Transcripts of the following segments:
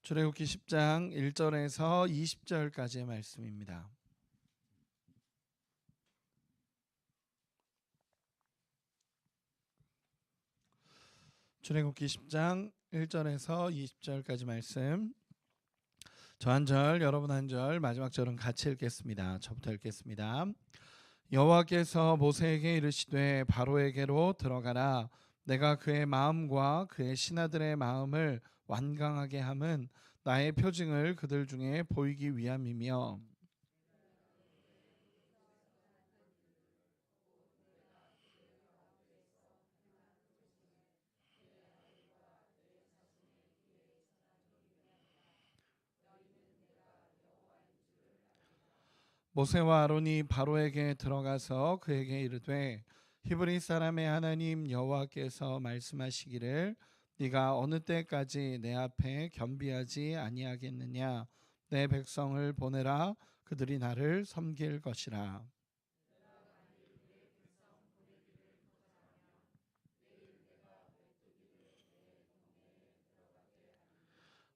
출애굽기 10장 1절에서 20절까지의 말씀입니다. 출애굽기 10장 1절에서 20절까지 말씀. 저 한 절, 여러분 한 절, 마지막 절은 같이 읽겠습니다. 저부터 읽겠습니다. 여호와께서 모세에게 이르시되 바로에게로 들어가라. 내가 그의 마음과 그의 신하들의 마음을 완강하게 함은 나의 표징을 그들 중에 보이기 위함이며 모세와 아론이 바로에게 들어가서 그에게 이르되 히브리 사람의 하나님 여호와께서 말씀하시기를 네가 어느 때까지 내 앞에 겸비하지 아니하겠느냐. 내 백성을 보내라. 그들이 나를 섬길 것이라.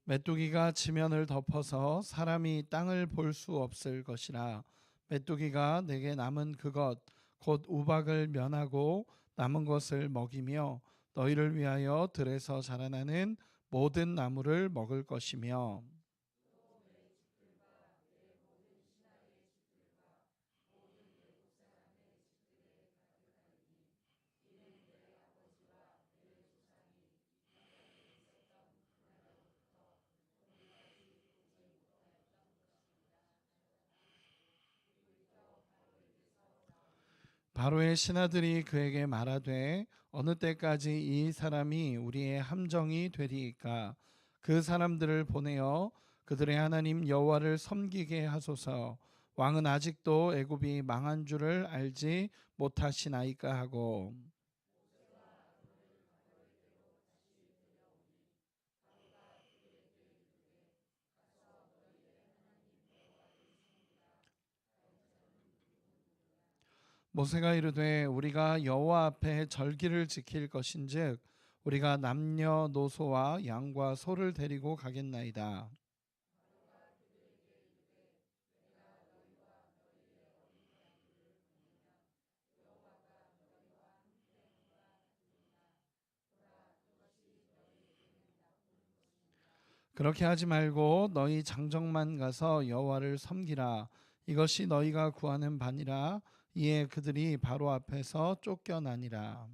메뚜기가 지면을 덮어서 사람이 땅을 볼 수 없을 것이라. 메뚜기가 내게 남은 그것 곧 우박을 면하고 남은 것을 먹이며 너희를 위하여 들에서 자라나는 모든 나무를 먹을 것이며 바로의 신하들이 그에게 말하되 어느 때까지 이 사람이 우리의 함정이 되리이까. 그 사람들을 보내어 그들의 하나님 여호와를 섬기게 하소서. 왕은 아직도 애굽이 망한 줄을 알지 못하시나이까 하고 모세가 이르되 우리가 여호와 앞에 절기를 지킬 것인즉 우리가 남녀노소와 양과 소를 데리고 가겠나이다. 그렇게 하지 말고 너희 장정만 가서 여호와를 섬기라. 이것이 너희가 구하는 바니라. 이에 그들이 바로 앞에서 쫓겨나니라.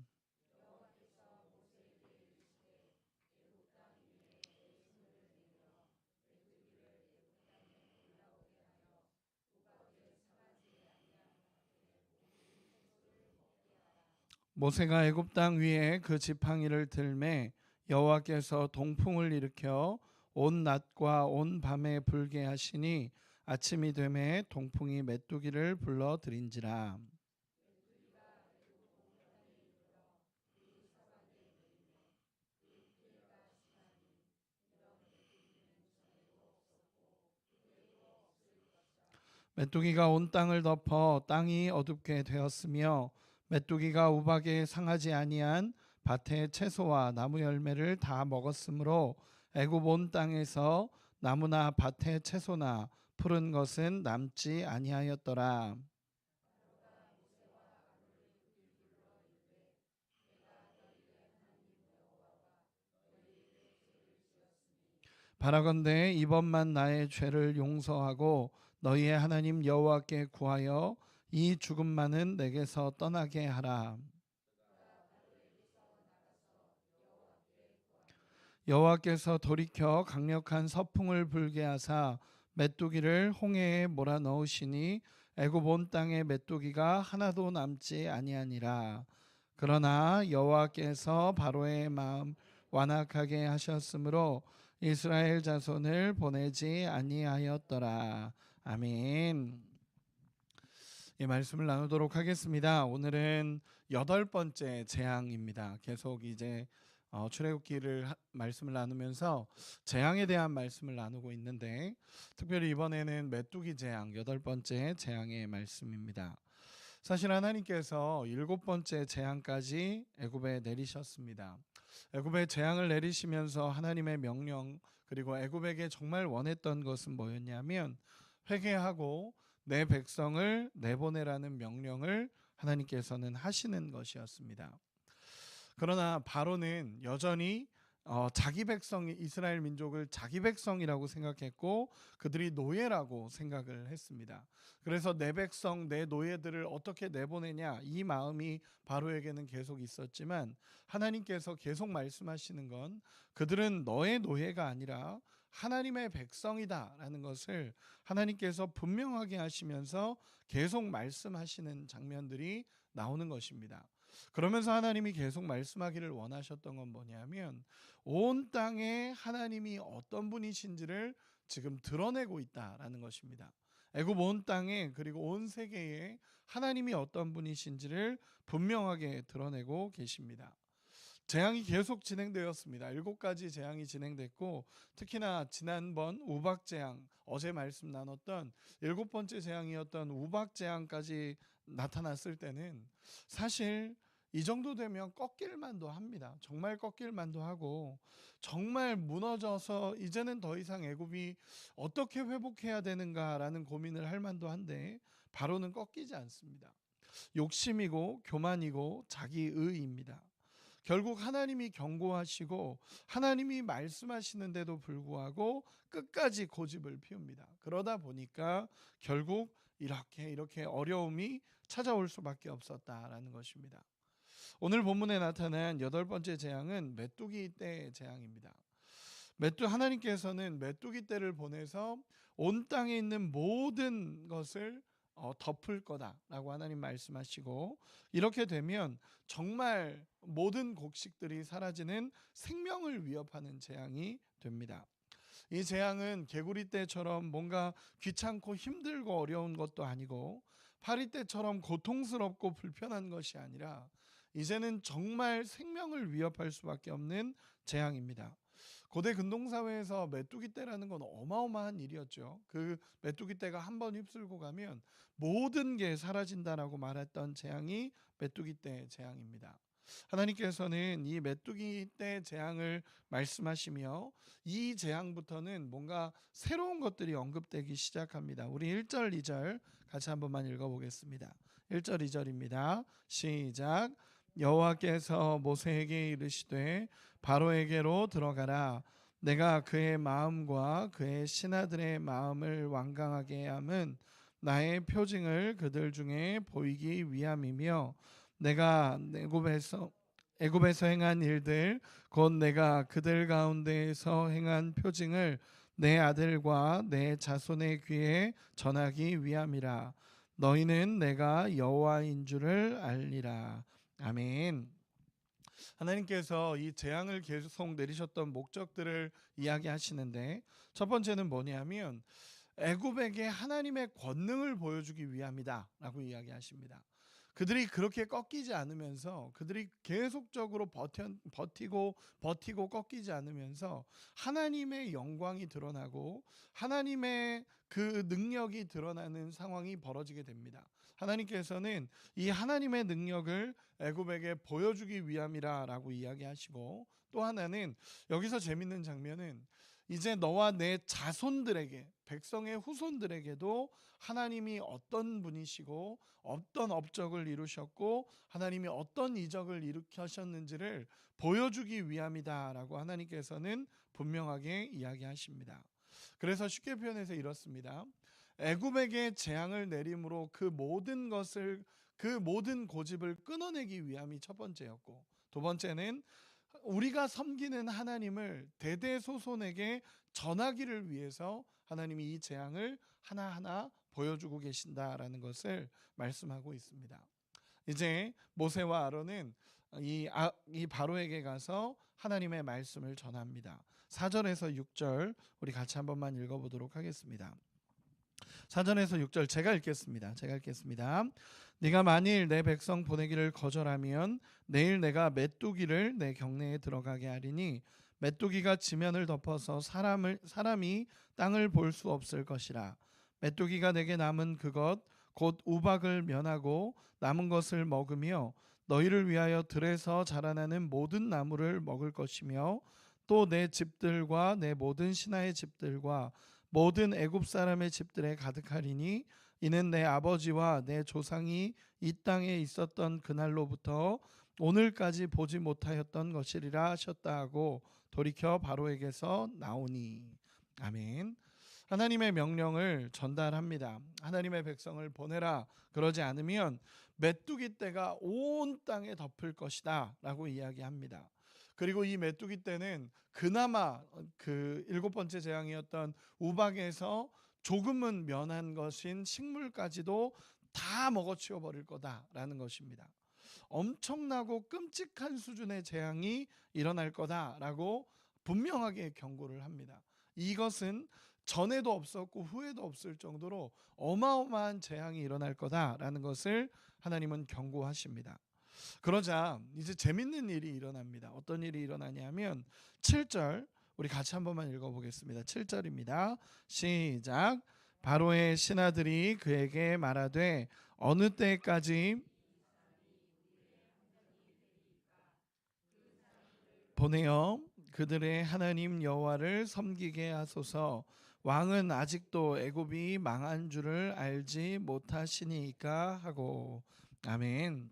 모세가 애굽 땅 위에 그 지팡이를 들매 여호와께서 동풍을 일으켜 온 낮과 온 밤에 불게 하시니 아침이 되매 동풍이 메뚜기를 불러 들인지라. 메뚜기가 온 땅을 덮어 땅이 어둡게 되었으며 메뚜기가 우박에 상하지 아니한 밭의 채소와 나무 열매를 다 먹었으므로 애굽 온 땅에서 나무나 밭의 채소나 푸른 것은 남지 아니하였더라. 바라건대 이번만 나의 죄를 용서하고 너희의 하나님 여호와께 구하여 이 죽음만은 내게서 떠나게 하라. 여호와께서 돌이켜 강력한 서풍을 불게 하사 메뚜기를 홍해에 몰아넣으시니 애굽 온 땅에 메뚜기가 하나도 남지 아니하니라. 그러나 여호와께서 바로의 마음 완악하게 하셨으므로 이스라엘 자손을 보내지 아니하였더라. 아멘. 이 말씀을 나누도록 하겠습니다. 오늘은 8번째 재앙입니다. 계속 이제 출애굽기를 말씀을 나누면서 재앙에 대한 말씀을 나누고 있는데 특별히 이번에는 메뚜기 재앙 8번째 재앙의 말씀입니다. 사실 하나님께서 7번째 재앙까지 애굽에 내리셨습니다. 애굽에 재앙을 내리시면서 하나님의 명령, 그리고 애굽에게 정말 원했던 것은 뭐였냐면 회개하고 내 백성을 내보내라는 명령을 하나님께서는 하시는 것이었습니다. 그러나 바로는 여전히 자기 백성 이스라엘 민족을 자기 백성이라고 생각했고 그들이 노예라고 생각을 했습니다. 그래서 내 백성 내 노예들을 어떻게 내보내냐 이 마음이 바로에게는 계속 있었지만 하나님께서 계속 말씀하시는 건 그들은 너의 노예가 아니라 하나님의 백성이다라는 것을 하나님께서 분명하게 하시면서 계속 말씀하시는 장면들이 나오는 것입니다. 그러면서 하나님이 계속 말씀하기를 원하셨던 건 뭐냐면 온 땅에 하나님이 어떤 분이신지를 지금 드러내고 있다라는 것입니다. 애굽 온 땅에 그리고 온 세계에 하나님이 어떤 분이신지를 분명하게 드러내고 계십니다. 재앙이 계속 진행되었습니다. 7가지 재앙이 진행됐고 특히나 지난번 우박재앙 어제 말씀 나눴던 7번째 재앙이었던 우박재앙까지 나타났을 때는 사실 이 정도 되면 꺾일만도 합니다. 정말 꺾일만도 하고 정말 무너져서 이제는 더 이상 애굽이 어떻게 회복해야 되는가라는 고민을 할 만도 한데 바로는 꺾이지 않습니다. 욕심이고 교만이고 자기의입니다. 결국 하나님이 경고하시고 하나님이 말씀하시는데도 불구하고 끝까지 고집을 피웁니다. 그러다 보니까 결국 이렇게 어려움이 찾아올 수밖에 없었다라는 것입니다. 오늘 본문에 나타난 8번째 재앙은 메뚜기 떼 재앙입니다. 하나님께서는 메뚜기 떼를 보내서 온 땅에 있는 모든 것을 덮을 거다라고 하나님 말씀하시고 이렇게 되면 정말 모든 곡식들이 사라지는 생명을 위협하는 재앙이 됩니다. 이 재앙은 개구리 떼처럼 뭔가 귀찮고 힘들고 어려운 것도 아니고 파리 떼처럼 고통스럽고 불편한 것이 아니라 이제는 정말 생명을 위협할 수밖에 없는 재앙입니다. 고대 근동사회에서 메뚜기 떼라는 건 어마어마한 일이었죠. 그 메뚜기 떼가 한 번 휩쓸고 가면 모든 게 사라진다라고 말했던 재앙이 메뚜기 떼 재앙입니다. 하나님께서는 이 메뚜기 떼 재앙을 말씀하시며 이 재앙부터는 뭔가 새로운 것들이 언급되기 시작합니다. 우리 1절 2절 같이 한 번만 읽어보겠습니다. 1절 2절입니다. 시작. 여호와께서 모세에게 이르시되 바로에게로 들어가라. 내가 그의 마음과 그의 신하들의 마음을 완강하게 함은 나의 표징을 그들 중에 보이기 위함이며 내가 애굽에서 행한 일들 곧 내가 그들 가운데에서 행한 표징을 내 아들과 내 자손의 귀에 전하기 위함이라. 너희는 내가 여호와인 줄을 알리라. 아멘. 하나님께서 이 재앙을 계속 내리셨던 목적들을 이야기하시는데 첫 번째는 뭐냐면 애굽에게 하나님의 권능을 보여주기 위함이다라고 이야기하십니다. 그들이 그렇게 꺾이지 않으면서 그들이 계속적으로 버티고 꺾이지 않으면서 하나님의 영광이 드러나고 하나님의 그 능력이 드러나는 상황이 벌어지게 됩니다. 하나님께서는 이 하나님의 능력을 애굽에게 보여주기 위함이라고 이야기하시고 또 하나는 여기서 재밌는 장면은 이제 너와 내 자손들에게 백성의 후손들에게도 하나님이 어떤 분이시고 어떤 업적을 이루셨고 하나님이 어떤 이적을 일으키셨는지를 보여주기 위함이다라고 하나님께서는 분명하게 이야기하십니다. 그래서 쉽게 표현해서 이렇습니다. 애굽에게 재앙을 내림으로 그 모든 고집을 끊어내기 위함이 첫 번째였고 두 번째는 우리가 섬기는 하나님을 대대소손에게 전하기를 위해서 하나님이 이 재앙을 하나하나 보여주고 계신다라는 것을 말씀하고 있습니다. 이제 모세와 아론은 이 바로에게 가서 하나님의 말씀을 전합니다. 4절에서 6절 우리 같이 한 번만 읽어보도록 하겠습니다. 4절에서 6절 제가 읽겠습니다. 네가 만일 내 백성 보내기를 거절하면 내일 내가 메뚜기를 내 경내에 들어가게 하리니 메뚜기가 지면을 덮어서 사람이 땅을 볼 수 없을 것이라. 메뚜기가 내게 남은 그것 곧 우박을 면하고 남은 것을 먹으며 너희를 위하여 들에서 자라나는 모든 나무를 먹을 것이며 또 내 집들과 내 모든 신하의 집들과 모든 애굽 사람의 집들에 가득하리니 이는 내 아버지와 내 조상이 이 땅에 있었던 그날로부터 오늘까지 보지 못하였던 것이리라 하셨다 하고 돌이켜 바로에게서 나오니. 아멘. 하나님의 명령을 전달합니다. 하나님의 백성을 보내라. 그러지 않으면 메뚜기 떼가 온 땅에 덮을 것이다 라고 이야기합니다. 그리고 이 메뚜기 떼는 그나마 그 7번째 재앙이었던 우박에서 조금은 면한 것인 식물까지도 다 먹어치워 버릴 거다라는 것입니다. 엄청나고 끔찍한 수준의 재앙이 일어날 거다라고 분명하게 경고를 합니다. 이것은 전에도 없었고 후에도 없을 정도로 어마어마한 재앙이 일어날 거다라는 것을 하나님은 경고하십니다. 그러자 이제 재밌는 일이 일어납니다. 어떤 일이 일어나냐면 7절 우리 같이 한 번만 읽어보겠습니다. 7절입니다. 시작. 바로의 신하들이 그에게 말하되 어느 때까지 보내어 그들의 하나님 여호와를 섬기게 하소서. 왕은 아직도 애굽이 망한 줄을 알지 못하시니까 하고. 아멘.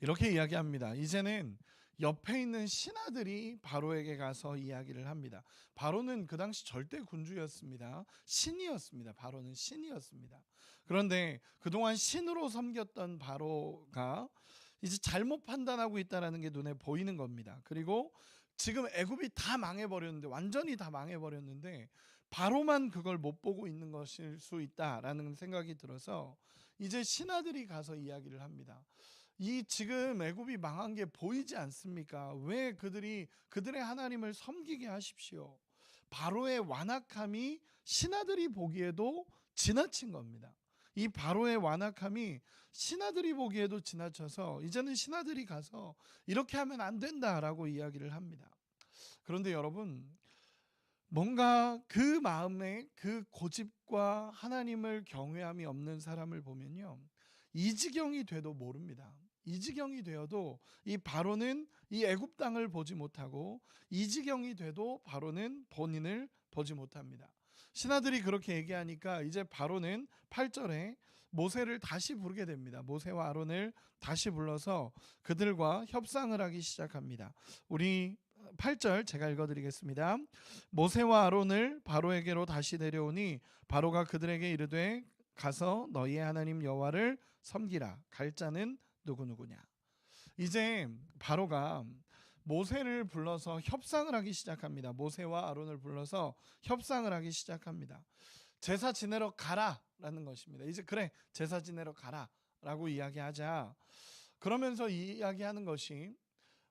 이렇게 이야기합니다. 이제는 옆에 있는 신하들이 바로에게 가서 이야기를 합니다. 바로는 그 당시 절대 군주였습니다. 신이었습니다. 바로는 신이었습니다. 그런데 그동안 신으로 섬겼던 바로가 이제 잘못 판단하고 있다는 게 눈에 보이는 겁니다. 그리고 지금 애굽이 다 망해버렸는데, 완전히 다 망해버렸는데 바로만 그걸 못 보고 있는 것일 수 있다라는 생각이 들어서 이제 신하들이 가서 이야기를 합니다. 이 지금 애굽이 망한 게 보이지 않습니까? 왜 그들의 하나님을 섬기게 하십시오. 바로의 완악함이 신하들이 보기에도 지나친 겁니다. 이 바로의 완악함이 신하들이 보기에도 지나쳐서 이제는 신하들이 가서 이렇게 하면 안 된다라고 이야기를 합니다. 그런데 여러분, 뭔가 그 마음에 그 고집과 하나님을 경외함이 없는 사람을 보면요, 이 지경이 돼도 모릅니다. 이 지경이 되어도 이 바로는 이 애굽 땅을 보지 못하고 이 지경이 돼도 바로는 본인을 보지 못합니다. 신하들이 그렇게 얘기하니까 이제 바로는 8절에 모세를 다시 부르게 됩니다. 모세와 아론을 다시 불러서 그들과 협상을 하기 시작합니다. 우리 8절 제가 읽어드리겠습니다. 모세와 아론을 바로에게로 다시 데려오니 바로가 그들에게 이르되 가서 너희의 하나님 여호와를 섬기라. 갈 자는 누구누구냐. 이제 바로가 모세를 불러서 협상을 하기 시작합니다. 모세와 아론을 불러서 협상을 하기 시작합니다. 제사 지내러 가라라는 것입니다. 이제 그래, 제사 지내러 가라라고 이야기하자. 그러면서 이야기하는 것이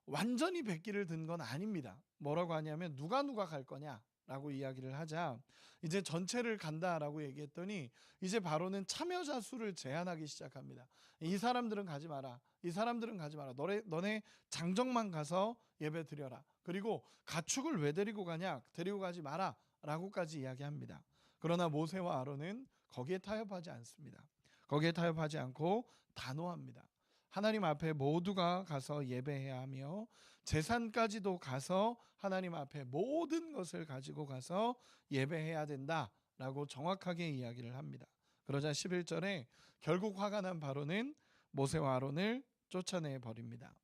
완전히 백기를 든 건 아닙니다. 뭐라고 하냐면 누가 갈 거냐라고 이야기를 하자 이제 전체를 간다라고 얘기했더니 이제 바로는 참여자 수를 제한하기 시작합니다. 이 사람들은 가지 마라. 이 사람들은 가지 마라. 너네 장정만 가서 예배 드려라. 그리고 가축을 왜 데리고 가냐? 데리고 가지 마라 라고까지 이야기합니다. 그러나 모세와 아론은 거기에 타협하지 않습니다. 거기에 타협하지 않고 단호합니다. 하나님 앞에 모두가 가서 예배해야 하며 제산까지도 가서 하나님 앞에 모든 것을 가지고 가서 예배해야 된다라고 정확하게 이야기를 합니다. 그러자 11절에 결국 화가 난 바로는 모세와 아론을 쫓아내 버립니다.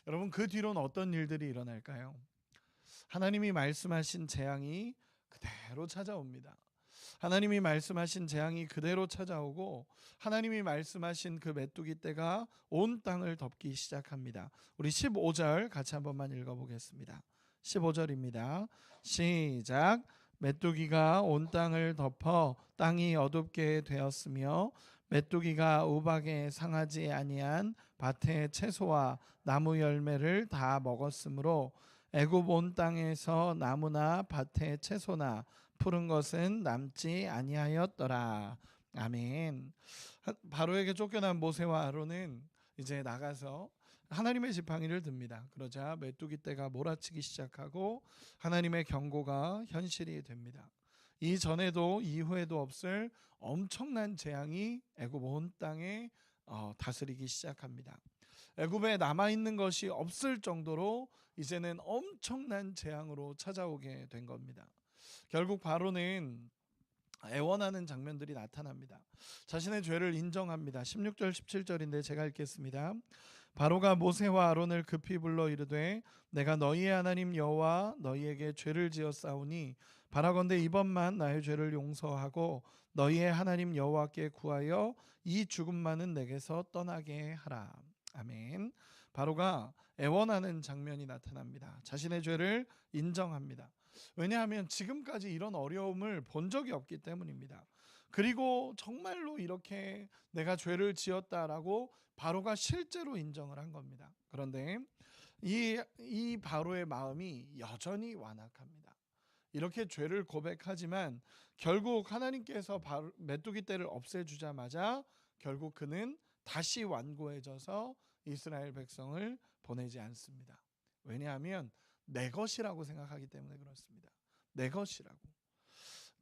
여러분, 그 뒤로는 어떤 일들이 일어날까요? 하나님이 말씀하신 재앙이 그대로 찾아옵니다. 하나님이 말씀하신 재앙이 그대로 찾아오고 하나님이 말씀하신 그 메뚜기 떼가 온 땅을 덮기 시작합니다. 우리 15절 같이 한 번만 읽어보겠습니다. 15절입니다. 시작. 메뚜기가 온 땅을 덮어 땅이 어둡게 되었으며 메뚜기가 우박에 상하지 아니한 밭의 채소와 나무 열매를 다 먹었으므로 애굽 온 땅에서 나무나 밭의 채소나 푸른 것은 남지 아니하였더라. 아멘. 바로에게 쫓겨난 모세와 아론은 이제 나가서 하나님의 지팡이를 듭니다. 그러자 메뚜기 떼가 몰아치기 시작하고 하나님의 경고가 현실이 됩니다. 이전에도 이후에도 없을 엄청난 재앙이 애굽 온 땅에 다스리기 시작합니다. 애굽에 남아있는 것이 없을 정도로 이제는 엄청난 재앙으로 찾아오게 된 겁니다. 결국 바로는 애원하는 장면들이 나타납니다. 자신의 죄를 인정합니다. 16절 17절인데 제가 읽겠습니다. 바로가 모세와 아론을 급히 불러 이르되 내가 너희의 하나님 여호와 너희에게 죄를 지었사오니 바라건대 이번만 나의 죄를 용서하고 너희의 하나님 여호와께 구하여 이 죽음만은 내게서 떠나게 하라. 아멘. 바로가 애원하는 장면이 나타납니다. 자신의 죄를 인정합니다. 왜냐하면 지금까지 이런 어려움을 본 적이 없기 때문입니다. 그리고 정말로 이렇게 내가 죄를 지었다라고 바로가 실제로 인정을 한 겁니다. 그런데 이 바로의 마음이 여전히 완악합니다. 이렇게 죄를 고백하지만 결국 하나님께서 메뚜기 떼를 없애주자마자 결국 그는 다시 완고해져서 이스라엘 백성을 보내지 않습니다. 왜냐하면 내 것이라고 생각하기 때문에 그렇습니다. 내 것이라고.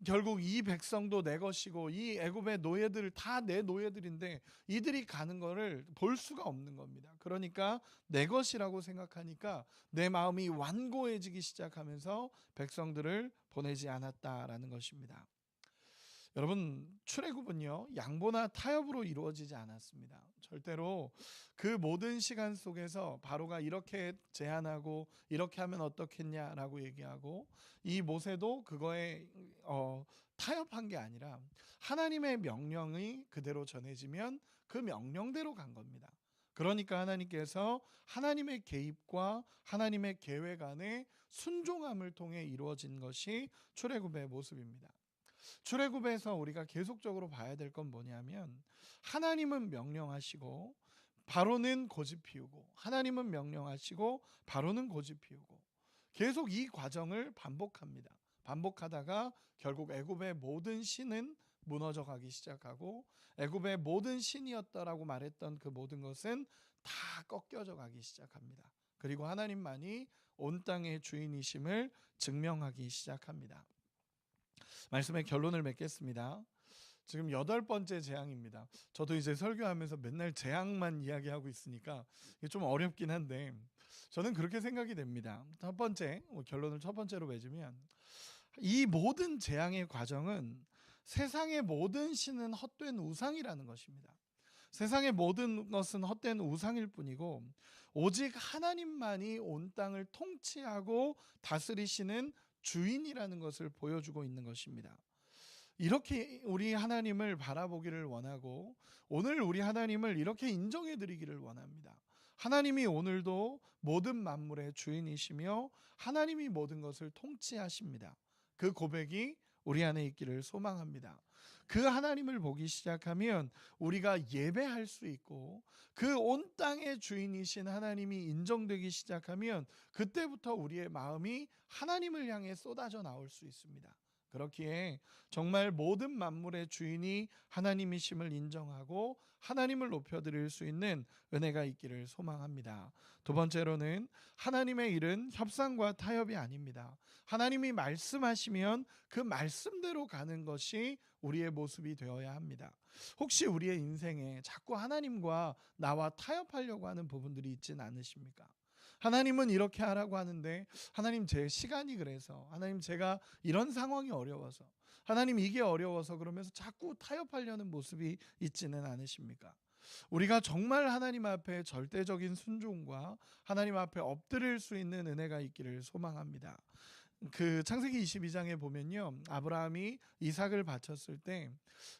결국 이 백성도 내 것이고 이 애굽의 노예들 다 내 노예들인데 이들이 가는 거를 볼 수가 없는 겁니다. 그러니까 내 것이라고 생각하니까 내 마음이 완고해지기 시작하면서 백성들을 보내지 않았다라는 것입니다. 여러분, 출애굽은요 양보나 타협으로 이루어지지 않았습니다. 절대로 그 모든 시간 속에서 바로가 이렇게 제안하고 이렇게 하면 어떻겠냐라고 얘기하고 이 모세도 그거에 타협한 게 아니라 하나님의 명령이 그대로 전해지면 그 명령대로 간 겁니다. 그러니까 하나님께서 하나님의 개입과 하나님의 계획 안에 순종함을 통해 이루어진 것이 출애굽의 모습입니다. 출애굽에서 우리가 계속적으로 봐야 될 건 뭐냐면 하나님은 명령하시고 바로는 고집 피우고 하나님은 명령하시고 바로는 고집 피우고 계속 이 과정을 반복합니다. 반복하다가 결국 애굽의 모든 신은 무너져 가기 시작하고 애굽의 모든 신이었다라고 말했던 그 모든 것은 다 꺾여져 가기 시작합니다. 그리고 하나님만이 온 땅의 주인이심을 증명하기 시작합니다. 말씀의 결론을 맺겠습니다. 지금 8번째 재앙입니다. 저도 이제 설교하면서 맨날 재앙만 이야기하고 있으니까 이게 좀 어렵긴 한데 저는 그렇게 생각이 됩니다. 첫 번째, 결론을 첫 번째로 맺으면 이 모든 재앙의 과정은 세상의 모든 신은 헛된 우상이라는 것입니다. 세상의 모든 것은 헛된 우상일 뿐이고 오직 하나님만이 온 땅을 통치하고 다스리시는 주인이라는 것을 보여주고 있는 것입니다. 이렇게 우리 하나님을 바라보기를 원하고 오늘 우리 하나님을 이렇게 인정해 드리기를 원합니다. 하나님이 오늘도 모든 만물의 주인이시며 하나님이 모든 것을 통치하십니다. 그 고백이 우리 안에 있기를 소망합니다. 그 하나님을 보기 시작하면 우리가 예배할 수 있고 그 온 땅의 주인이신 하나님이 인정되기 시작하면 그때부터 우리의 마음이 하나님을 향해 쏟아져 나올 수 있습니다. 그렇기에 정말 모든 만물의 주인이 하나님이심을 인정하고 하나님을 높여드릴 수 있는 은혜가 있기를 소망합니다. 두 번째로는 하나님의 일은 협상과 타협이 아닙니다. 하나님이 말씀하시면 그 말씀대로 가는 것이 우리의 모습이 되어야 합니다. 혹시 우리의 인생에 자꾸 하나님과 나와 타협하려고 하는 부분들이 있지는 않으십니까? 하나님은 이렇게 하라고 하는데 하나님 제 시간이 그래서 하나님 제가 이런 상황이 어려워서 하나님 이게 어려워서 그러면서 자꾸 타협하려는 모습이 있지는 않으십니까? 우리가 정말 하나님 앞에 절대적인 순종과 하나님 앞에 엎드릴 수 있는 은혜가 있기를 소망합니다. 그 창세기 22장에 보면요 아브라함이 이삭을 바쳤을 때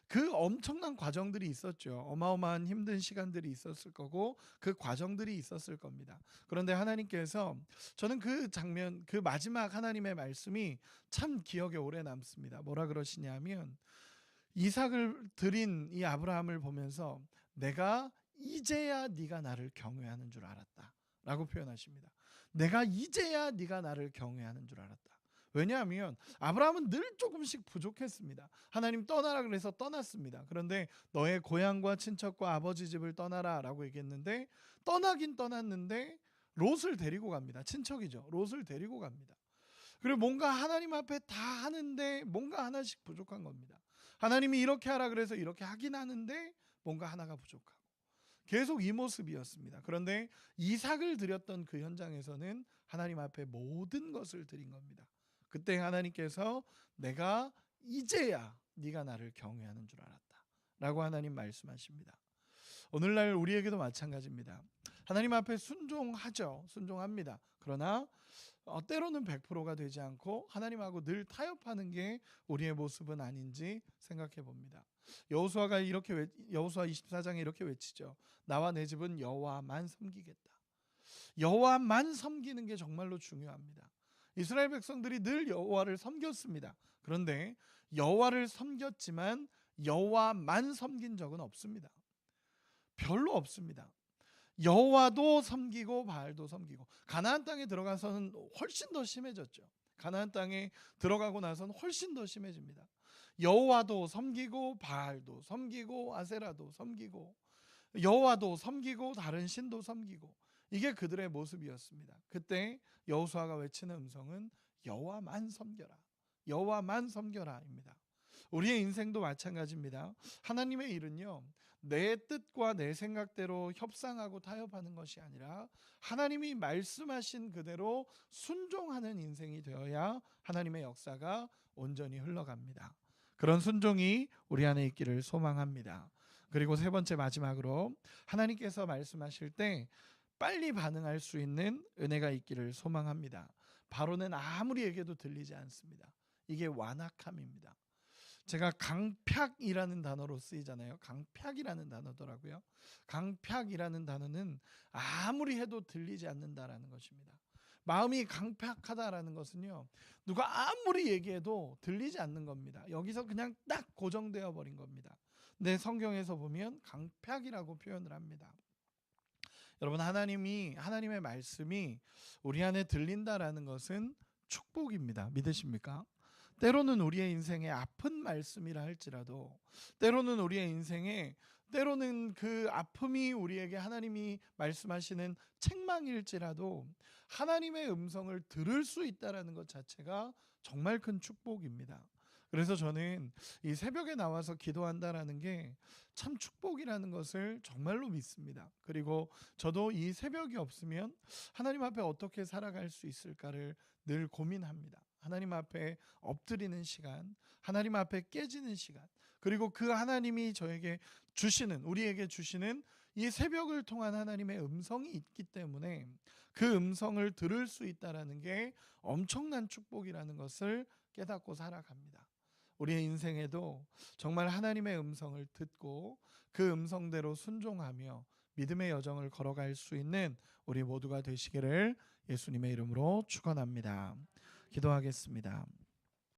그 엄청난 과정들이 있었죠. 어마어마한 힘든 시간들이 있었을 거고 그 과정들이 있었을 겁니다. 그런데 하나님께서 저는 그 장면 그 마지막 하나님의 말씀이 참 기억에 오래 남습니다. 뭐라 그러시냐면 이삭을 드린 이 아브라함을 보면서 내가 이제야 네가 나를 경외하는 줄 알았다 라고 표현하십니다. 내가 이제야 네가 나를 경외하는 줄 알았다. 왜냐하면 아브라함은 늘 조금씩 부족했습니다. 하나님 떠나라 그래서 떠났습니다. 그런데 너의 고향과 친척과 아버지 집을 떠나라 라고 얘기했는데 떠나긴 떠났는데 롯을 데리고 갑니다. 친척이죠. 롯을 데리고 갑니다. 그리고 뭔가 하나님 앞에 다 하는데 뭔가 하나씩 부족한 겁니다. 하나님이 이렇게 하라 그래서 이렇게 하긴 하는데 뭔가 하나가 부족하고 계속 이 모습이었습니다. 그런데 이삭을 드렸던 그 현장에서는 하나님 앞에 모든 것을 드린 겁니다. 그때 하나님께서 내가 이제야 네가 나를 경외하는 줄 알았다 라고 하나님 말씀하십니다. 오늘날 우리에게도 마찬가지입니다. 하나님 앞에 순종하죠. 순종합니다. 그러나 때로는 100%가 되지 않고 하나님하고 늘 타협하는 게 우리의 모습은 아닌지 생각해 봅니다. 여호수아 24장에 이렇게 외치죠. 나와 내 집은 여호와만 섬기겠다. 여호와만 섬기는 게 정말로 중요합니다. 이스라엘 백성들이 늘 여호와를 섬겼습니다. 그런데 여호와를 섬겼지만 여호와만 섬긴 적은 없습니다. 별로 없습니다. 여호와도 섬기고 바알도 섬기고 가나안 땅에 들어가서는 훨씬 더 심해졌죠. 가나안 땅에 들어가고 나서는 훨씬 더 심해집니다. 여호와도 섬기고 바알도 섬기고 아세라도 섬기고 여호와도 섬기고 다른 신도 섬기고 이게 그들의 모습이었습니다. 그때 여호수아가 외치는 음성은 여호와만 섬겨라. 여호와만 섬겨라입니다. 우리의 인생도 마찬가지입니다. 하나님의 일은요. 내 뜻과 내 생각대로 협상하고 타협하는 것이 아니라 하나님이 말씀하신 그대로 순종하는 인생이 되어야 하나님의 역사가 온전히 흘러갑니다. 그런 순종이 우리 안에 있기를 소망합니다. 그리고 세 번째 마지막으로 하나님께서 말씀하실 때 빨리 반응할 수 있는 은혜가 있기를 소망합니다. 바로는 아무리 얘기해도 들리지 않습니다. 이게 완악함입니다. 제가 강팍이라는 단어로 쓰이잖아요. 강팍이라는 단어더라고요. 강팍이라는 단어는 아무리 해도 들리지 않는다라는 것입니다. 마음이 강팍하다라는 것은요. 누가 아무리 얘기해도 들리지 않는 겁니다. 여기서 그냥 딱 고정되어 버린 겁니다. 근데 성경에서 보면 강팍이라고 표현을 합니다. 여러분 하나님의 말씀이 우리 안에 들린다라는 것은 축복입니다. 믿으십니까? 때로는 우리의 인생에 아픈 말씀이라 할지라도 때로는 우리의 인생에 때로는 그 아픔이 우리에게 하나님이 말씀하시는 책망일지라도 하나님의 음성을 들을 수 있다라는 것 자체가 정말 큰 축복입니다. 그래서 저는 이 새벽에 나와서 기도한다라는 게 참 축복이라는 것을 정말로 믿습니다. 그리고 저도 이 새벽이 없으면 하나님 앞에 어떻게 살아갈 수 있을까를 늘 고민합니다. 하나님 앞에 엎드리는 시간, 하나님 앞에 깨지는 시간, 그리고 그 하나님이 우리에게 주시는 이 새벽을 통한 하나님의 음성이 있기 때문에 그 음성을 들을 수 있다라는 게 엄청난 축복이라는 것을 깨닫고 살아갑니다. 우리의 인생에도 정말 하나님의 음성을 듣고 그 음성대로 순종하며 믿음의 여정을 걸어갈 수 있는 우리 모두가 되시기를 예수님의 이름으로 축원합니다. 기도하겠습니다.